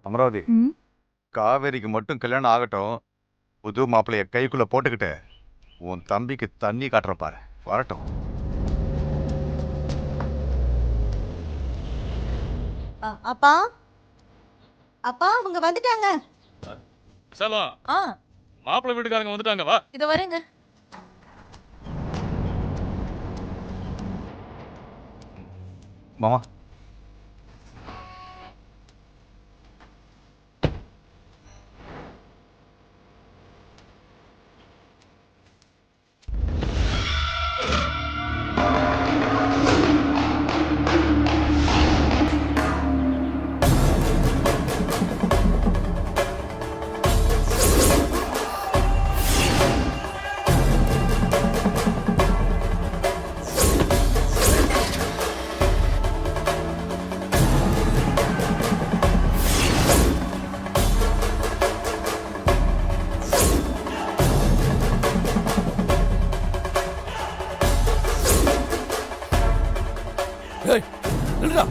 அமராவதி, ம். காவேரிக்கு மட்டும் கல்யாணம் ஆகட்டும். புது மாப்பிள்ளைய கைக்குள்ள போட்டுக்கிட்டு உன் தம்பிக்கு தண்ணி காட்டுற பாரு. வரட்டும். அப்பா அப்பா அவங்க வந்துட்டாங்க. செல்வம், ஆ மாப்பிள்ளை வீட்டுக்காரங்க வந்துட்டாங்க, வா. இதோ வரேங்க. மாமா, ஏய் நில்லுடா.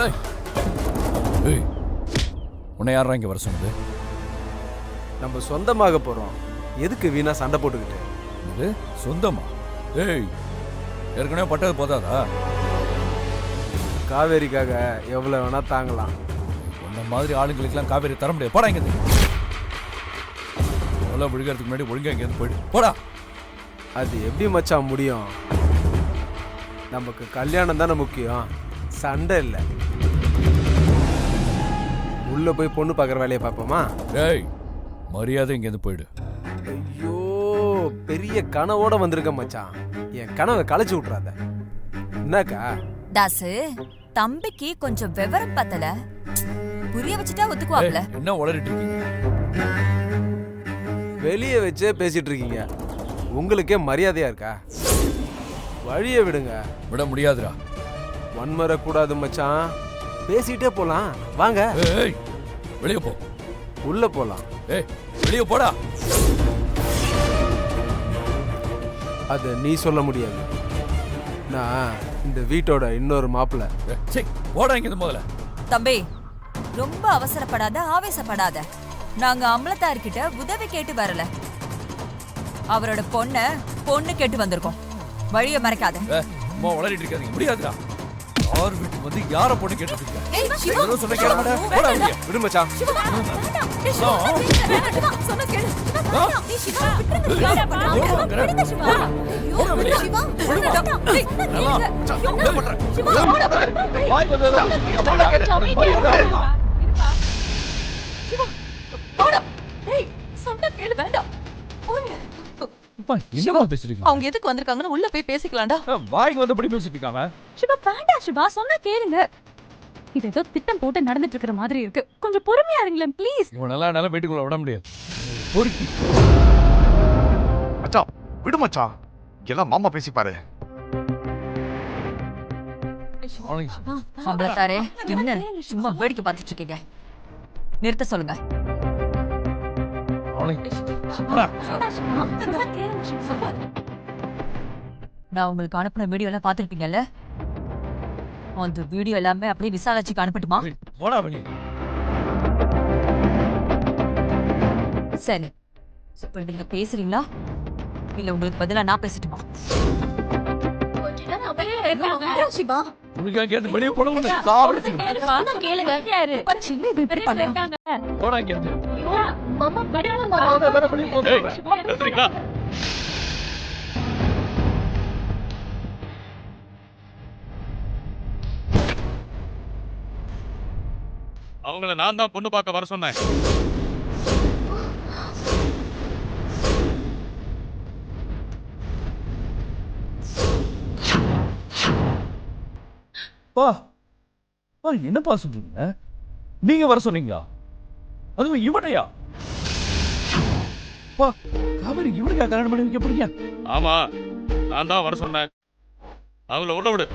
ஏய் ஏய் உன்னை யாரா இங்கே வர சொன்னது? நம்ம சொந்தமாக போறோம், எதுக்கு வீணா சண்டை போட்டுக்கிட்டு? இது சொந்தமா? ஏய் ஏற்கனவே பட்டது போதாதா? காவேரிக்காக எவ்வளவு வேணா தாங்கலாம். உன்ன மாதிரி ஆளுங்களுக்கெல்லாம் காவேரி தர முடியாது. போடா இங்கே. எவ்வளோ விழுகிறதுக்கு முன்னாடி ஒழுங்கா இங்கேருந்து போயிடு. போடா. அது எப்படி மச்சான் முடியும்? நமக்கு கல்யாணம் தானே முக்கியம், சண்டை இல்லை. உள்ள போய் பொண்ணு பார்க்குற வேலையை பார்ப்போமா? ஏய் மரியாதை இங்கேருந்து போயிடு. ஐயோ, பெரிய கனவோட வந்திருக்க மச்சான், என் கனவை களைச்சு விட்றாத. என்னக்கா? தாசு, தம்பிக்கு கொஞ்சம் விவரம் பத்தல, புரிய வச்சுட்டா ஒத்துக்குவாப்ல. ஏய், என்ன உளறிட்டு இருக்கீங்க? வெளியே வச்சே பேசிட்டு இருக்கீங்க, உங்களுக்கே மரியாதையா இருக்கா? வழியை விடுங்க. விட முடியாதுடா. வன்மரக்கூடாது மச்சான், பேசிட்டே போலாம். வாங்க. ஏய் வெளியே போ. உள்ள போலாம். ஏய் வெளியே போடா. அது நீ சொல்ல முடியாது, நான் இந்த வீட்டோட இன்னொரு மாப்பிள்ளை. சரி போடா இங்க முதல்ல. தம்பி, ரொம்ப அவசரப்படாத, ஆவேசப்படாத. நாங்க அமலத்தார்கிட்ட உதவி கேட்டு வரல, அவரோட பொண்ணு கேட்டு வந்திருக்கோம். வழியை மறைக்காத. அம்மா உளறிட்டு இருக்காதீங்க. முடியாதுடா. யார் வீட்டுக்கு வந்து யார பொண்ணு கேட்டு இருக்கீங்க? சொன்ன கேளடா. போடா இங்க. விடு மச்சான். அவங்க எதுக்கு வந்திருக்காங்கன்னு உள்ள போய் பேசிக்கலாம்டா. வாய்க்கு வந்தபடி பேசிட்டு இருக்காங்க. சிவா வேண்டாம் சிவா, சொன்னா கேளுங்க. இது ஏதோ திட்டம் போட்டு நடந்துட்டு இருக்கிற மாதிரி இருக்கு, கொஞ்சம் பொறுமையா இருங்களேன் ப்ளீஸ். இவனெல்லாம் என்னால வீட்டுக்குள்ள விட முடியாது. பொறுக்கி மச்சான் விடு மச்சான், எல்லாம் மாமா பேசிப்பாரு. அமலத்தாரே, என்ன சும்மா வேடிக்கை பார்த்துட்டு இருக்கீங்க? நிறுத்த சொல்லுங்க. நான் உங்களுக்கு அனுப்பின வீடியோ எல்லாம் பார்த்துருப்பீங்கல்ல, அந்த வீடியோ எல்லாமே அப்படியே விசாலாட்சிக்கு அனுப்பட்டுமா? போடா வெளியே. சரி, இப்ப நீங்க பேசுறீங்களா இல்ல உங்களுக்கு பதிலா நான் பேசட்டுமா? சிவா உனக்கு கேட்டு வெளியே போட முடியாது. கேளுங்க யாரு சின்ன பேர் பண்ணாங்க. போடா இங்க இருந்து. மாமா படையாளம் எடுத்துறீங்களா? அவங்கள நான் தான் பொண்ணு பார்க்க வர சொன்னேன். பா பா என்னப்பா சொல்றீங்க? நீங்க வர சொன்னீங்களா? அதுவும் இவனையா? பா காவேரி இவனுக்கா கல்யாணம் பண்ணி வைக்க போறீங்க? ஆமா, நான் தான் வர சொன்னேன். அவங்கள உள்ள விடு.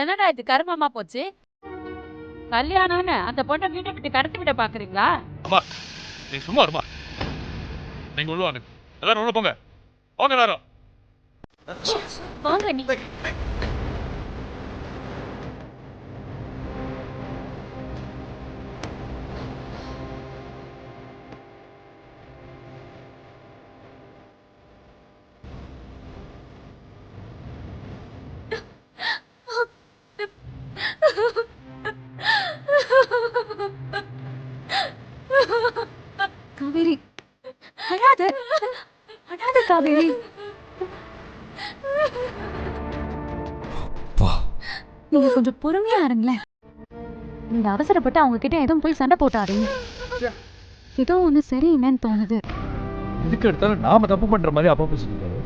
என்னடா இது கர்மமா போச்சு? கல்யாணம்னு அந்த பொண்ணை வீட்டுக்கு கடத்தி விட பாக்குறீங்களா? அம்மா நீ சும்மா இருமா. நீங்க உள்ள வாங்க. எல்லாரும் உள்ள போங்க. போங்க எல்லாரும். வாங்க நீ. காவேரி அழாத அழாத காவேரி. பா நீங்க கொஞ்சம் பொறுமையா இருங்களேன். நீங்க அவசரப்பட்டு அவங்க கிட்ட எதுவும் போய் சண்டை போட்டாதீங்க. ஏதோ ஒண்ணு சரியில்லைன்னு தோணுது. இதுக்கு எடுத்தாலும் நாம தப்பு பண்ற மாதிரி அப்பா பேசிட்டு இருக்காரு.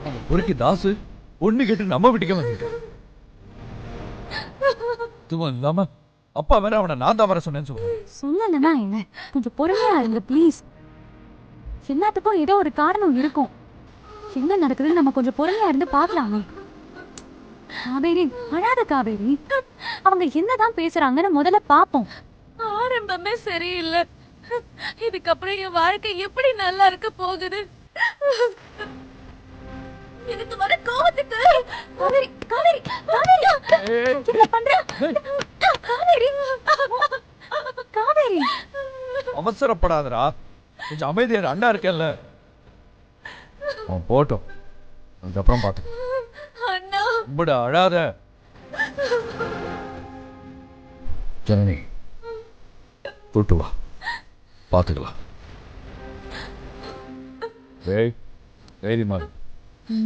அவங்க பொறுக்கி தாசு ஒண்ணு கேட்டு நம்ம வீட்டுக்கே வந்துட்டான். இதுவும் இல்லாம அப்பா வேற அவனை நான் தான் வர சொன்னேன்னு சொல்லுவேன். சொல்லலைன்னா என்ன, கொஞ்சம் பொறுமையா இருங்க ப்ளீஸ். எல்லாத்துக்கும் ஏதோ ஒரு காரணம் இருக்கும். என்ன நடக்குதுன்னு நம்ம கொஞ்சம் பொறுமையா இருந்து பார்க்கலாமே. காவேரி அழாத காவேரி. அவங்க என்னதான் பேசுறாங்கன்னு முதல்ல பாப்போம். ஆரம்பமே சரியில்லை. இதுக்கப்புறம் என் வாழ்க்கை எப்படி நல்லா இருக்க போகுது? எனக்கு வர கோவத்துக்கு காவேரி காவேரி காவேரி என்ன பண்ற? காவேரி காவேரி அவசரப்படாதடா, கொஞ்சம் அமைதியா அண்ணா இருக்கேன்ல. அவன் போட்டோம், அதுக்கப்புறம் பார்த்து. அண்ணா ரொம்ப அழாத ஜனனி, கூட்டு வா பார்த்துக்கலாம். ஏய் தைரியமா இரு.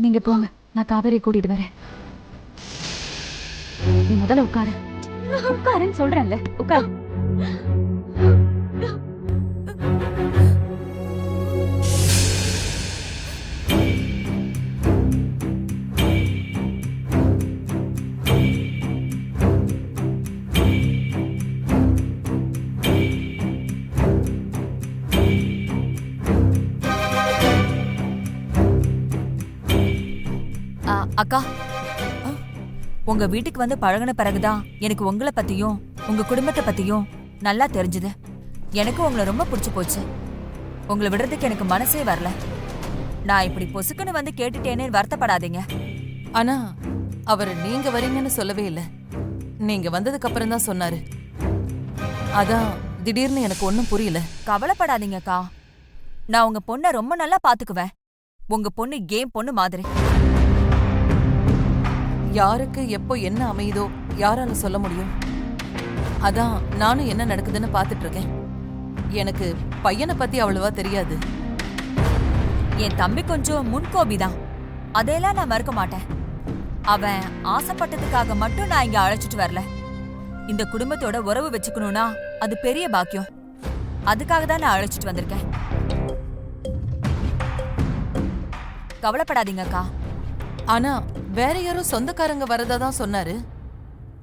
நீங்க போங்க, நான் காவேரி கூட்டிட்டு வரேன். நீ முதல்ல உட்காரு. உட்காருன்னு சொல்றேன்ல, உட்காரு. அக்கா, உங்க வீட்டுக்கு வந்து பழகுன பிறகுதான் எனக்கு உங்களை பத்தியும் உங்க குடும்பத்தை பத்தியும் நல்லா தெரிஞ்சுது. எனக்கு உங்களை ரொம்ப பிடிச்சு போச்சு. உங்களை விடுறதுக்கு எனக்கு மனசே வரல. நான் இப்படி பொசுக்குன்னு வந்து கேட்டுட்டேனே வருத்தப்படாதீங்க. ஆனா அவர் நீங்க வரீங்கன்னு சொல்லவே இல்லை. நீங்க வந்ததுக்கு அப்புறம் தான் சொன்னாரு. அதான் திடீர்னு எனக்கு ஒன்றும் புரியல. கவலைப்படாதீங்கக்கா, நான் உங்க பொண்ணை ரொம்ப நல்லா பாத்துக்குவேன். உங்க பொண்ணு கேம் பொண்ணு மாதிரி. யாருக்கு எப்போ என்ன அமையுதோ யாரால சொல்ல முடியும்? அதான் நானும் என்ன நடக்குதுன்னு பார்த்துட்டு இருக்கேன். எனக்கு பையனை பத்தி அவ்வளவா தெரியாது. என் தம்பி கொஞ்சம் முன்கோபிதான், அதையெல்லாம் நான் மறுக்க மாட்டேன். அவன் ஆசைப்பட்டதுக்காக மட்டும் நான் இங்க அழைச்சிட்டு வரல. இந்த குடும்பத்தோட உறவு வச்சுக்கணும்னா அது பெரிய பாக்கியம். அதுக்காக தான் நான் அழைச்சிட்டு வந்திருக்கேன். கவலைப்படாதீங்கக்கா. ஆனா வேற யாரோ சொந்தக்காரங்க வரதா தான் சொன்னாரு.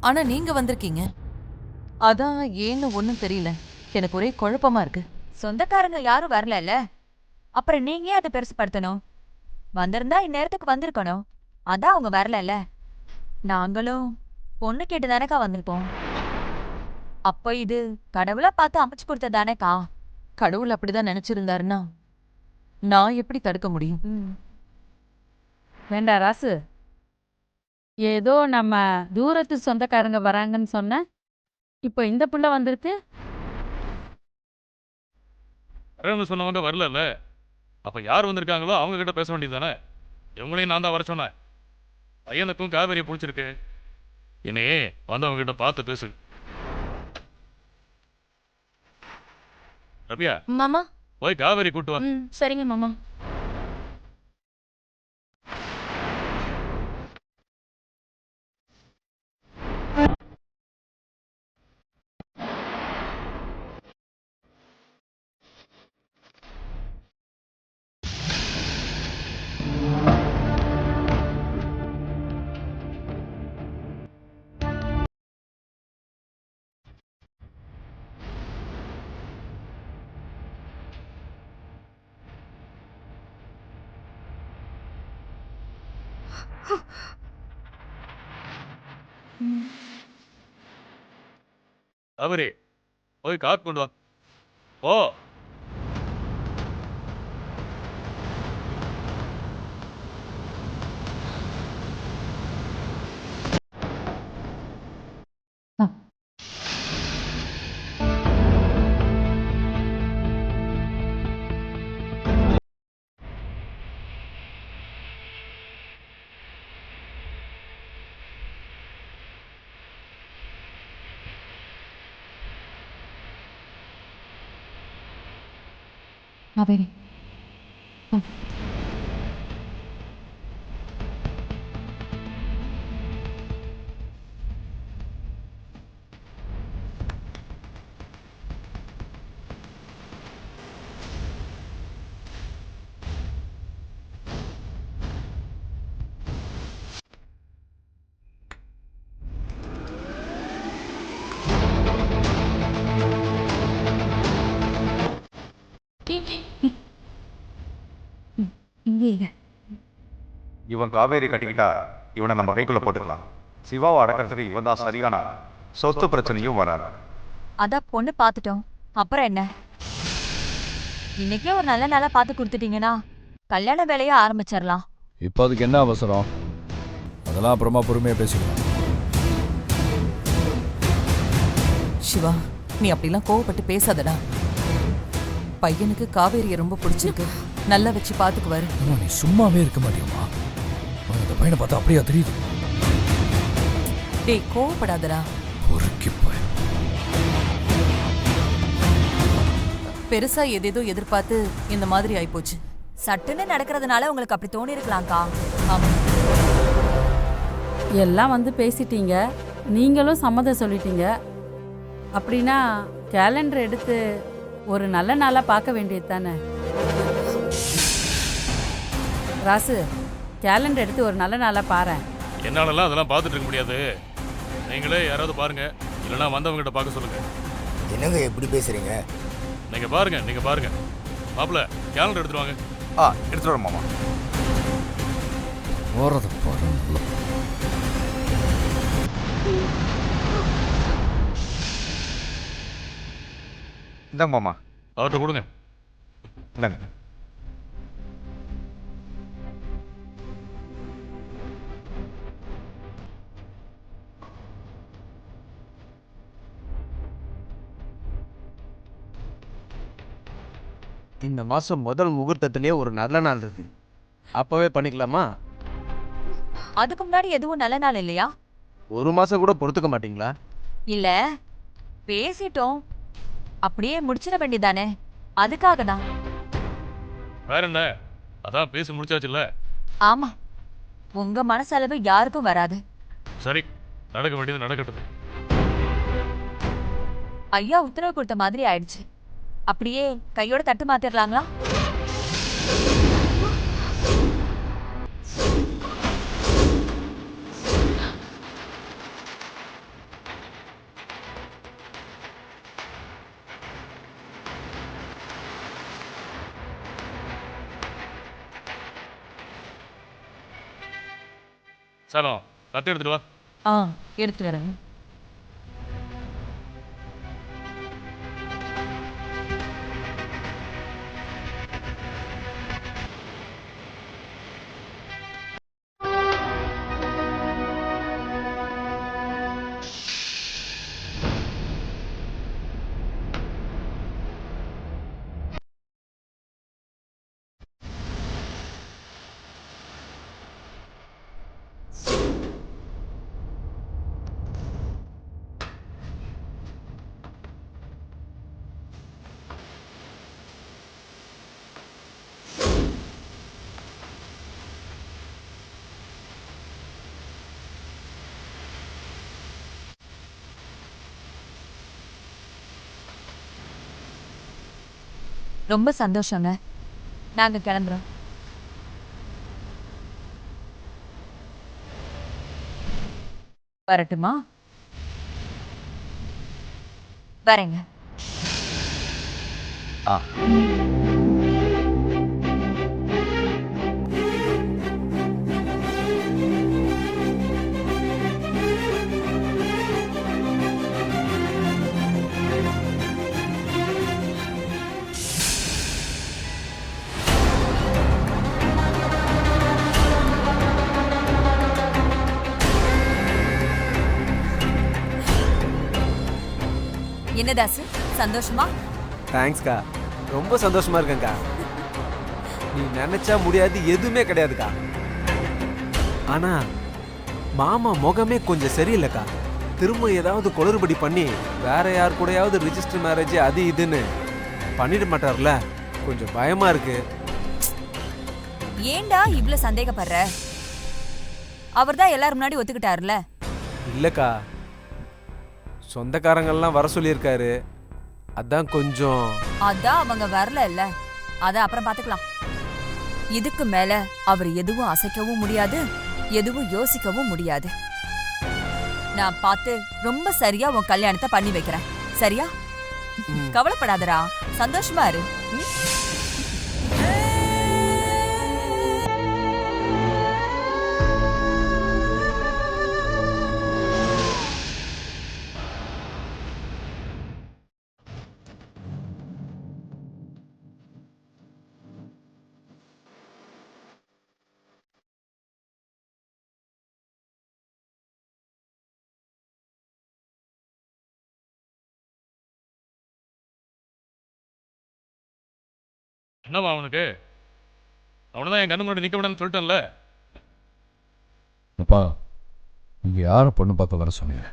ஆனா நீங்க வந்திருக்கீங்க. அதான் ஏன்னு ஒன்னும் தெரியல. எனக்கு ஒரே குழப்பமா இருக்கு. சொந்தக்காரங்க யாரும் வரல, அப்புறம் நீங்க ஏன் அதை பெருசுப்படுத்தணும்? வந்திருந்தா இந்நேரத்துக்கு வந்திருக்கணும். அதான் அவங்க வரல. நாங்களும் பொண்ணு கேட்டு தானேக்கா வந்திருப்போம். அப்போ இது கடவுளா பார்த்து அமைச்சு கொடுத்ததானேக்கா. கடவுள் அப்படிதான் நினைச்சிருந்தாருன்னா நான் எப்படி தடுக்க முடியும்? வேண்டா ராசு, ஏதோ நம்ம தூரத்து சொந்தக்காரங்க வராங்கன்னு சொன்ன, இப்போ இந்த புள்ள வந்திருக்கு. வரேன்னு சொன்னவங்க வரல. அப்ப யார் வந்திருக்காங்களோ அவங்க கிட்ட பேச வேண்டியது தானே. இவங்களையும் நான் தான் வர சொன்னேன். பையனுக்கும் காவேரியை பிடிச்சிருக்கு. என்னையே வந்தவங்க கிட்ட பார்த்து பேசு. ரபியா, மாமா. போய் காவேரி கூட்டு வா. சரிங்க மாமா. காவேரி, போய் காத்து கொண்டு வா. ஓ காவேரி இங்கே இவன் காவேரி கட்டிக்கிட்டா இவனை நம்ம கைக்குள்ள போட்டுக்கலாம். சிவாவை அடக்கிறதுக்கு இவன் தான் சரியான ஆள். சொத்து பிரச்சனையும் வராது. அதான் பொண்ணு பார்த்துட்டோம், அப்புறம் என்ன? இன்னைக்கே ஒரு நல்ல நாளா பார்த்து கொடுத்துட்டீங்கன்னா கல்யாண வேலையை ஆரம்பிச்சிடலாம். இப்போ அதுக்கு என்ன அவசரம்? அதெல்லாம் அப்புறமா பொறுமையாக பேசிக்கலாம். சிவா, நீ அப்படிலாம் கோவப்பட்டு பேசாதடா. பையனுக்கு காவேரியை ரொம்ப பிடிச்சிருக்கு, நல்லா வச்சு பாத்துக்குவாரு. நீ சும்மாவே இருக்க மாட்டியம்மா. அந்த பையனை பார்த்தா அப்படியா தெரியுது? டேய், கோவப்படாதடா. பொறுக்கி போய் பெருசா எதேதோ எதிர்பார்த்து இந்த மாதிரி ஆயிப்போச்சு. சட்டுன்னு நடக்கிறதுனால உங்களுக்கு அப்படி தோணி இருக்கலாம்க்கா. ஆமா, எல்லாம் வந்து பேசிட்டீங்க, நீங்களும் சம்மதம் சொல்லிட்டீங்க. அப்படின்னா கேலண்டர் எடுத்து ஒரு நல்ல நாளாக பார்க்க வேண்டியது தானே? ராசு, கேலண்டர் எடுத்து ஒரு நல்ல நாளாக பாரேன். என்னாலலாம் அதெல்லாம் பார்த்துட்டு இருக்க முடியாது. நீங்களே யாராவது பாருங்க, இல்லைன்னா வந்தவங்ககிட்ட பார்க்க சொல்லுங்க. என்னங்க எப்படி பேசுறீங்க? நீங்க பாருங்க. மாப்பிள்ள, கேலண்டர் எடுத்துட்டு வாங்க. எடுத்துட்டு வரோம் மாமா. போறத பாரு. இந்தாங்க மாமா. அவர்கிட்ட கொடுங்க. இந்தாங்க. இந்த மாதம் முதல் முகூர்த்தத்திலேயே ஒரு நல்ல நாள் இருக்கு. அப்போவே பண்ணிக்கலாமா? அதுக்கு முன்னாடி எதுவும் நல்ல நாள் இல்லையா? ஒரு மாதம் கூட பொறுத்துக்க மாட்டீங்களா? இல்ல, பேசிட்டோம், அப்படியே முடிச்சிட வேண்டியதானே, அதுக்காக தான். வேற என்ன, அதான் பேசி முடிச்சாச்சுல்ல. ஆமா, உங்க மனசளவு யாருக்கும் வராது. சரி, நடக்க வேண்டியது நடக்கட்டும். ஐயா உத்தரவு கொடுத்த மாதிரி ஆயிடுச்சு. அப்படியே கையோட தட்டு மாத்திரலாங்களா? சரம், தட்டு எடுத்துட்டு வா. எடுத்து வரேன். ரொம்ப சந்தோஷங்க, நாங்க கிளம்புறோம். வரட்டுமா? வரேங்க. என்ன தாசு, சந்தோஷமா? தேங்க்ஸ்க்கா, ரொம்ப சந்தோஷமா இருக்கேங்க்கா. நீ நினைச்சா முடியாது எதுவுமே கிடையாதுக்கா. ஆனா மாமா முகமே கொஞ்சம் சரியில்லைக்கா. திரும்ப ஏதாவது குளறுபடி பண்ணி வேற யார் கூடயாவது ரிஜிஸ்டர் மேரேஜ் அது இதுன்னு பண்ணிட மாட்டார்ல? கொஞ்சம் பயமா இருக்கு. ஏன்டா இவ்ளோ சந்தேகப்படுற? அவர்தான் எல்லாரும் முன்னாடி ஒத்துக்கிட்டாருல. இல்லக்கா, சொந்தக்காரங்கள்லாம் வர சொல்லியிருக்காரு. அதான் கொஞ்சம். அதான் அவங்க வரல இல்ல, அத அப்புறம் பாத்துக்கலாம். இதுக்கு மேல அவர் எதுவும் அசைக்கவும் முடியாது, எதுவும் யோசிக்கவும் முடியாது. நான் பார்த்து ரொம்ப சரியா உன் கல்யாணத்தை பண்ணி வைக்கிறேன். சரியா? கவலைப்படாதடா, சந்தோஷமா இரு. என்னவா அவனுக்கு? அவனை தான் என் கண்ணு முன்னாடி நிற்க விடான்னு சொல்லிட்டேன்ல. அப்பா, இங்கே யாரை பொண்ணு பார்க்க வர சொன்னீங்க?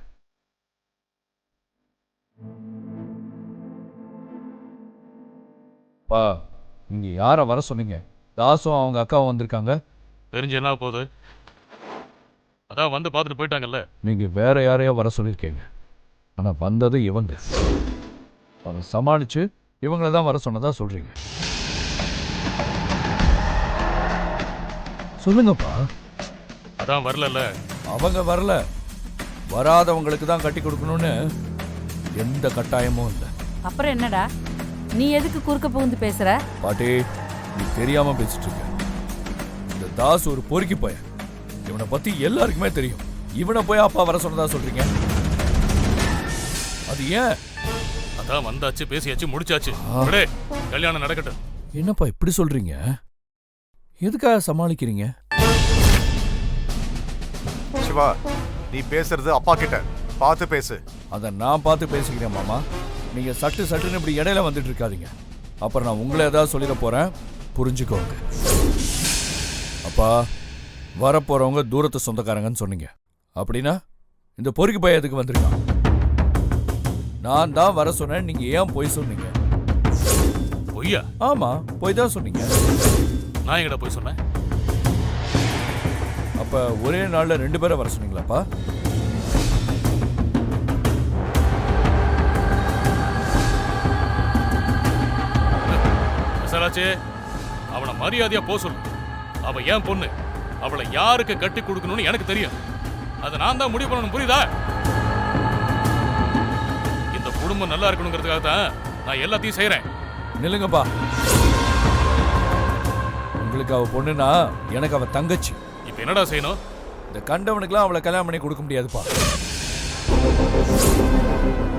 அப்பா, இங்கே யாரை வர சொன்னீங்க? தாசும் அவங்க அக்காவும் வந்திருக்காங்க. தெரிஞ்சு என்ன போகுது? அதான் வந்து பார்த்துட்டு போயிட்டாங்கல்ல. நீங்கள் வேற யாரையோ வர சொல்லியிருக்கீங்க. ஆனால் வந்தது இவங்க. அதை சமாளித்து இவங்கள தான் வர சொன்னதா சொல்கிறீங்க. சொல்லுங்கப்பா. அதான் வரல. அவங்க வரல. வராதவங்களுக்கு தான் கட்டி கொடுக்கணும்னு எந்த கட்டாயமும் இல்லை. அப்புறம் என்னடா, நீ எதுக்கு குறுக்க புகுந்து பேசுற? பாட்டி, நீ தெரியாம பேசிட்டு இருக்க. இந்த தாஸ் ஒரு பொறுக்கி பையன். இவனை பத்தி எல்லாருக்குமே தெரியும். இவனை போய் அப்பா வர சொன்னதா சொல்றீங்க? அது ஏன்? அதான் வந்தாச்சு, பேசியாச்சு, முடிச்சாச்சு. கல்யாணம் நடக்கட்டும். என்னப்பா இப்படி சொல்றீங்க? எதுக்காக சமாளிக்கிறீங்க? சிவா, நீ பேசுறது அப்பா கிட்ட பார்த்து பேசு. அதை நான் பார்த்து பேசிக்கிறேன் மாமா. நீங்க சட்டுன்னு இப்படி இடையில வந்துட்டு இருக்காதீங்க. அப்புறம் நான் உங்களை ஏதாவது சொல்லிட போறேன், புரிஞ்சுக்கோங்க. அப்பா, வரப்போறவங்க தூரத்து சொந்தக்காரங்கன்னு சொன்னீங்க. அப்படின்னா இந்த பொறுக்கி பையன் எதுக்கு வந்திருக்கான்? நான் தான் வர சொன்னேன், நீங்க ஏன் போய் சொன்னீங்க? பொய்யா? ஆமா, போய் தான் சொன்னீங்க. நான் எங்கடா போய் சொன்னேன்? அப்ப ஒரே நாள்ல 2 பேரை வர சொன்னீங்களாப்பா? விசாராச்சே, அவனை மரியாதையா போ சொல்லு. அவ ஏன் பொண்ணு, அவளை யாருக்கு கட்டி கொடுக்கணும்னு எனக்கு தெரியும். அதை நான் தான் முடிவு பண்ணணும், புரியுதா? இந்த குடும்பம் நல்லா இருக்கணுங்கிறதுக்காக தான் நான் எல்லாத்தையும் செய்யறேன். நில்லுங்கப்பா. உங்களுக்கு அவ பொண்ணுனா எனக்கு அவ தங்கச்சி. இப்ப என்னடா செய்யணும்? இந்த கண்டவனுக்குலாம் அவளை கல்யாணம் பண்ணி கொடுக்க முடியாதுப்பா.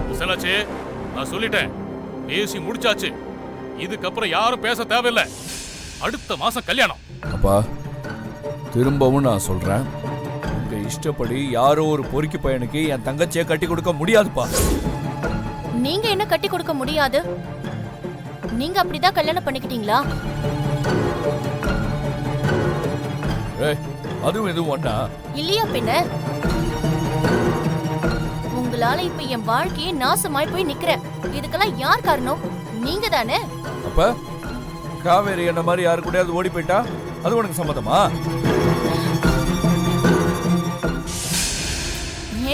விசாலாச்சே, நான் சொல்லிட்டேன், பேசி முடிச்சாச்சு. இதுக்கப்புறம் யாரும் பேச தேவையில்லை. அடுத்த மாசம் கல்யாணம். அப்பா, திரும்பவும் நான் சொல்றேன், உங்க இஷ்டப்படி யாரோ ஒரு பொறுக்கி பையனுக்கு என் தங்கச்சியை கட்டி கொடுக்க முடியாதுப்பா. நீங்க என்ன கட்டி கொடுக்க முடியாது? நீங்க அப்படிதான் கல்யாணம் பண்ணிக்கிட்டீங்களா? அதுவும் எதுவும் ஒண்ணா இல்லையா பின்ன? உங்களால இப்ப என் வாழ்க்கையே நாசமாய் போய் நிக்கிறேன். இதுக்கெல்லாம் யார் காரணம்? நீங்க தானே. அப்ப காவேரி என்ன மாதிரி யாரு கூட ஓடி போயிட்டா அது உனக்கு சம்மதமா?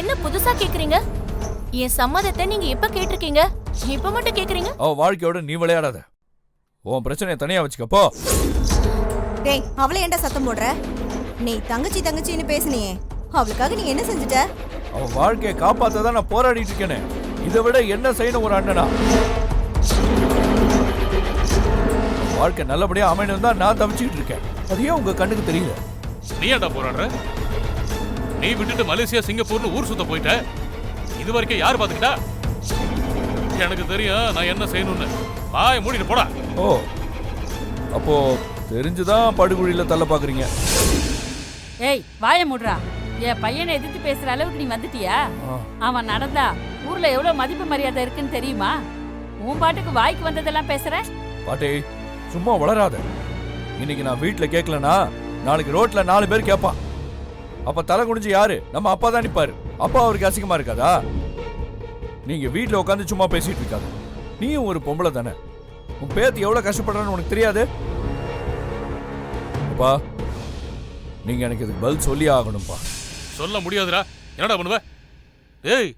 என்ன புதுசா கேக்குறீங்க? என் சம்மதத்தை நீங்க எப்ப கேட்டிருக்கீங்க? இப்ப மட்டும் கேக்குறீங்க? அவ வாழ்க்கையோட நீ விளையாடாத. உன் பிரச்சனையை தனியா வச்சுக்கப்போ. டேய், அவளை ஏன்டா சத்தம் போடுற? நீ தங்கச்சின்னு பேசுனியே, அவளுக்காக நீ என்ன செஞ்சுட்ட? அவ வாழ்க்கையை காப்பாத்ததான் நான் போராடிட்டு இருக்கேனே. இதை விட என்ன செய்யணும் ஒரு அண்ணனா? வாழ்க்கை நல்லபடியா அமையணும் தான் நான் தவிச்சுக்கிட்டு இருக்கேன். அது ஏன் உங்க கண்ணுக்கு தெரியல? நீ ஏன்டா போராடுற? நீ விட்டுட்டு மலேசியா, சிங்கப்பூர்னு ஊர் சுத்த போயிட்ட. இது வரைக்கும் யார் பாத்துக்கிட்டா? எனக்கு தெரியும் நான் என்ன செய்யணும்னு. வாய் மூடிட்டு போடா. ஓ, அப்போ தெரிஞ்சுதான் படுகுழியில தள்ள பாக்குறீங்க. ஏய், வாயை மூடுறா. என் பையனை எதிர்த்து பேசுற அளவுக்கு நீ வந்துட்டியா? அவன் நடந்தா ஊர்ல எவ்வளவு மதிப்பு மரியாதை இருக்குன்னு தெரியுமா? உன் பாட்டுக்கு வாய்க்கு வந்ததெல்லாம் பேசுற. பாட்டி, சும்மா வளராத. இன்னைக்கு நான் வீட்டுல கேட்கலனா நாளைக்கு ரோட்ல 4 பேர் கேட்பான். அப்ப தலை குடிஞ்சு யாரு? நம்ம அப்பா தான் நிப்பாரு. அப்பா அவருக்கு அசிங்கமா இருக்காதா? நீங்க வீட்டுல உட்காந்து சும்மா பேசிட்டு இருக்காது. நீயும் ஒரு பொம்பளை தானே. உன் பேத்தி எவ்வளவு கஷ்டப்படுறான்னு உனக்கு தெரியாது? அப்பா நீங்க எனக்கு இதுக்கு பதில் சொல்லி ஆகணும்ப்பா. சொல்ல முடியாதுடா. என்னடா பண்ணுவ? ஏய்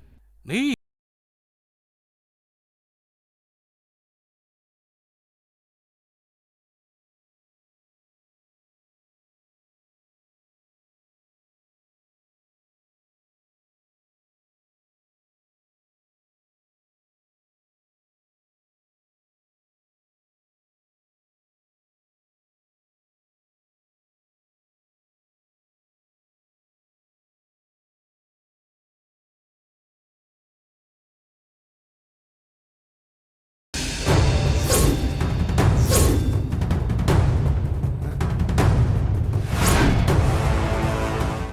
நீ